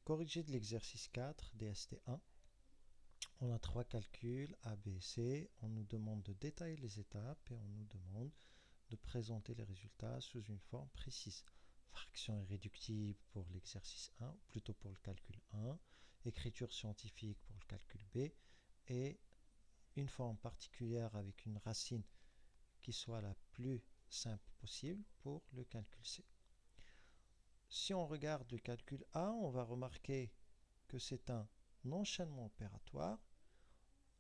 Corrigé de l'exercice 4, DST1. On a 3 calculs A, B, C. On nous demande de détailler les étapes et on nous demande de présenter les résultats sous une forme précise. Fraction irréductible pour l'exercice 1, ou plutôt pour le calcul 1. Écriture scientifique pour le calcul B. Et une forme particulière avec une racine qui soit la plus simple possible pour le calcul C. Si on regarde le calcul A, on va remarquer que c'est un enchaînement opératoire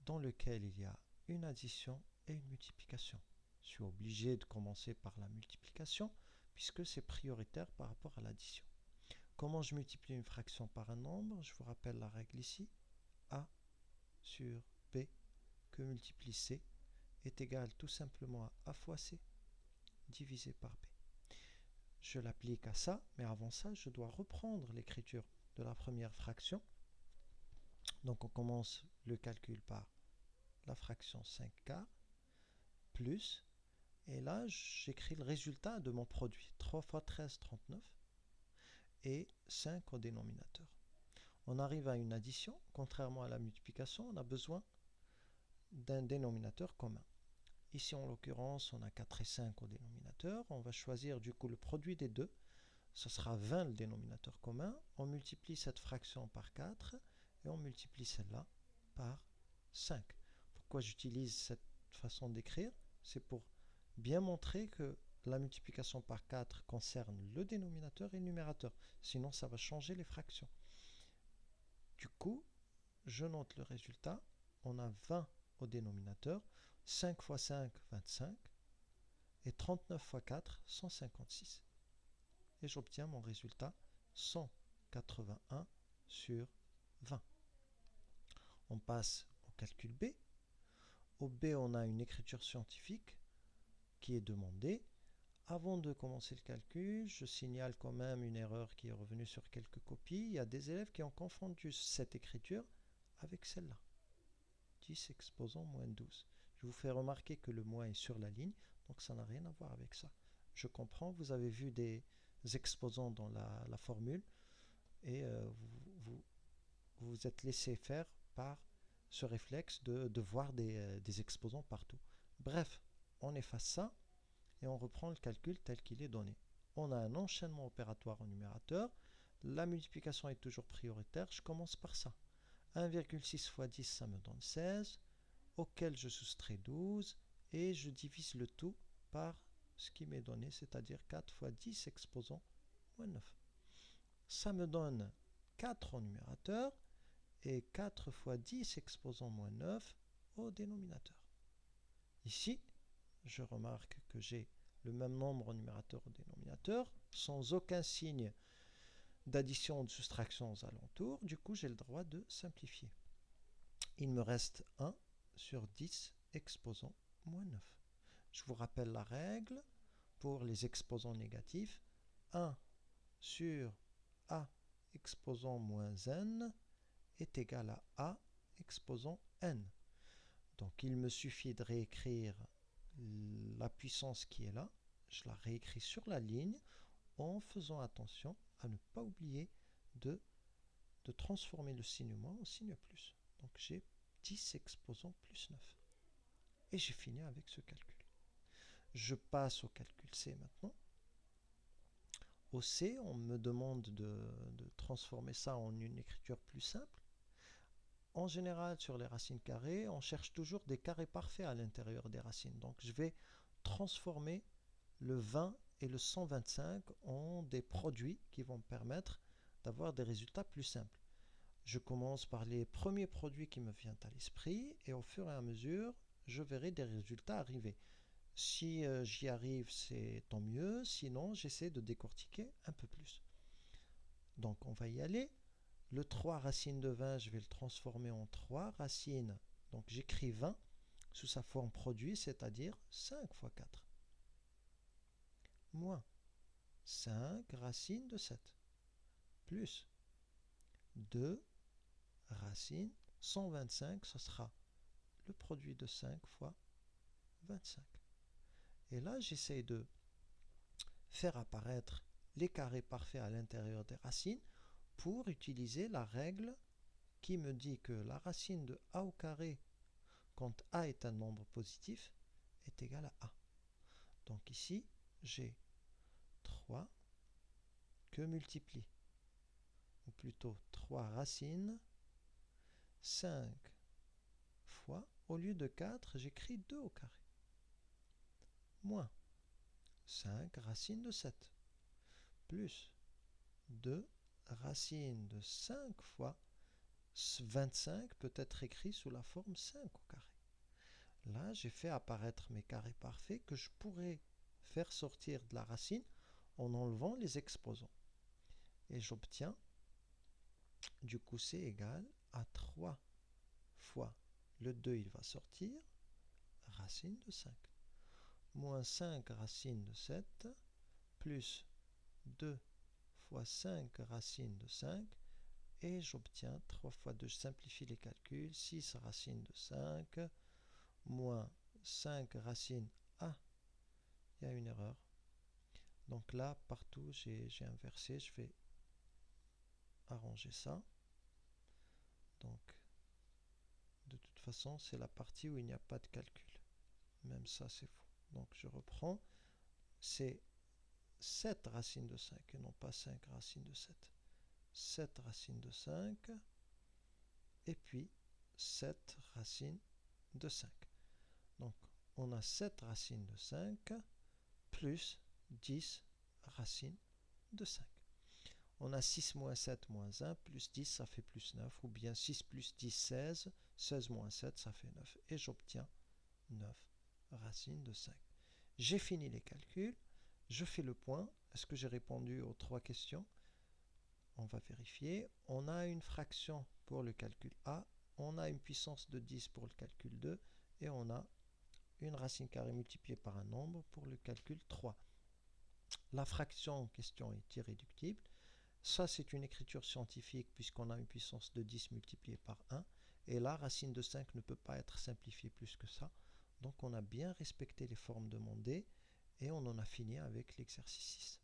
dans lequel il y a une addition et une multiplication. Je suis obligé de commencer par la multiplication puisque c'est prioritaire par rapport à l'addition. Comment je multiplie une fraction par un nombre? Je vous rappelle la règle ici. A sur B que multiplie C est égal tout simplement à A fois C divisé par B. Je l'applique à ça, mais avant ça, je dois reprendre l'écriture de la première fraction. Donc on commence le calcul par la fraction 5 quarts, plus, et là j'écris le résultat de mon produit, 3 fois 13, 39, et 5 au dénominateur. On arrive à une addition, contrairement à la multiplication, on a besoin d'un dénominateur commun. Ici en l'occurrence on a 4 et 5 au dénominateur, on va choisir du coup le produit des deux, ce sera 20 le dénominateur commun, on multiplie cette fraction par 4 et on multiplie celle-là par 5. Pourquoi j'utilise cette façon d'écrire? C'est pour bien montrer que la multiplication par 4 concerne le dénominateur et le numérateur, sinon ça va changer les fractions. Du coup, je note le résultat, on a 20 au dénominateur, 5 fois 5, 25, et 39 fois 4, 156. Et j'obtiens mon résultat 181 sur 20. On passe au calcul B. Au B, on a une écriture scientifique qui est demandée. Avant de commencer le calcul, je signale quand même une erreur qui est revenue sur quelques copies. Il y a des élèves qui ont confondu cette écriture avec celle-là. 10 exposant moins 12. Je vous fais remarquer que le moins est sur la ligne, donc ça n'a rien à voir avec ça. Je comprends, vous avez vu des exposants dans la formule et vous vous êtes laissé faire par ce réflexe de voir des exposants partout. Bref, on efface ça et on reprend le calcul tel qu'il est donné. On a un enchaînement opératoire au numérateur, la multiplication est toujours prioritaire, je commence par ça. 1,6 fois 10, ça me donne 16, auquel je soustrais 12, et je divise le tout par ce qui m'est donné, c'est-à-dire 4 fois 10 exposant moins 9. Ça me donne 4 au numérateur, et 4 fois 10 exposant moins 9 au dénominateur. Ici, je remarque que j'ai le même nombre au numérateur au dénominateur, sans aucun signe d'addition ou de soustraction aux alentours. Du coup, j'ai le droit de simplifier. Il me reste 1 sur 10 exposant moins 9. Je vous rappelle la règle pour les exposants négatifs. 1 sur A exposant moins n est égal à A exposant n. Donc il me suffit de réécrire la puissance qui est là. Je la réécris sur la ligne en faisant attention à ne pas oublier de transformer le signe moins en signe plus. Donc j'ai 10 exposant plus 9. Et j'ai fini avec ce calcul. Je passe au calcul C maintenant. Au C, on me demande de transformer ça en une écriture plus simple. En général, sur les racines carrées, on cherche toujours des carrés parfaits à l'intérieur des racines. Donc je vais transformer le 20 et le 125 en des produits qui vont me permettre d'avoir des résultats plus simples. Je commence par les premiers produits qui me viennent à l'esprit et au fur et à mesure, je verrai des résultats arriver. Si j'y arrive, c'est tant mieux, sinon j'essaie de décortiquer un peu plus. Donc on va y aller. Le 3 racines de 20, je vais le transformer en 3 racines. Donc j'écris 20 sous sa forme produit, c'est-à-dire 5 fois 4. Moins 5 racines de 7. Plus 2 racines 125, ce sera le produit de 5 fois 25. Et là, j'essaie de faire apparaître les carrés parfaits à l'intérieur des racines pour utiliser la règle qui me dit que la racine de a au carré, quand a est un nombre positif, est égale à a. Donc ici, j'ai 3 que multiplie, ou plutôt 3 racines, 5 fois, au lieu de 4, j'écris 2 au carré, moins 5 racines de 7, plus 2 racines de 5 fois 25 peut être écrit sous la forme 5 au carré. Là, j'ai fait apparaître mes carrés parfaits que je pourrais faire sortir de la racine en enlevant les exposants. Et j'obtiens, du coup, c'est égal à 3 fois le 2, il va sortir, racine de 5, moins 5 racines de 7, plus 2 fois 5 racines de 5, et j'obtiens 3 fois 2, je simplifie les calculs, 6 racines de 5, moins 5 racines, ah, il y a une erreur. Donc là, partout, j'ai inversé, je vais arranger ça. Donc, de toute façon, c'est la partie où il n'y a pas de calcul. Même ça, c'est faux. Donc, je reprends. C'est 7 racines de 5 et non pas 5 racines de 7. 7 racines de 5 et puis 7 racines de 5. Donc, on a 7 racines de 5 plus 10 racines de 5. On a 6 moins 7 moins 1 plus 10, ça fait plus 9. Ou bien 6 plus 10, 16. 16 moins 7, ça fait 9. Et j'obtiens 9 racines de 5. J'ai fini les calculs. Je fais le point. Est-ce que j'ai répondu aux 3 questions? On va vérifier. On a une fraction pour le calcul A. On a une puissance de 10 pour le calcul 2. Et on a une racine carrée multipliée par un nombre pour le calcul 3. La fraction en question est irréductible. Ça, c'est une écriture scientifique puisqu'on a une puissance de 10 multipliée par 1. Et la racine de 5 ne peut pas être simplifiée plus que ça. Donc, on a bien respecté les formes demandées et on en a fini avec l'exercice 6.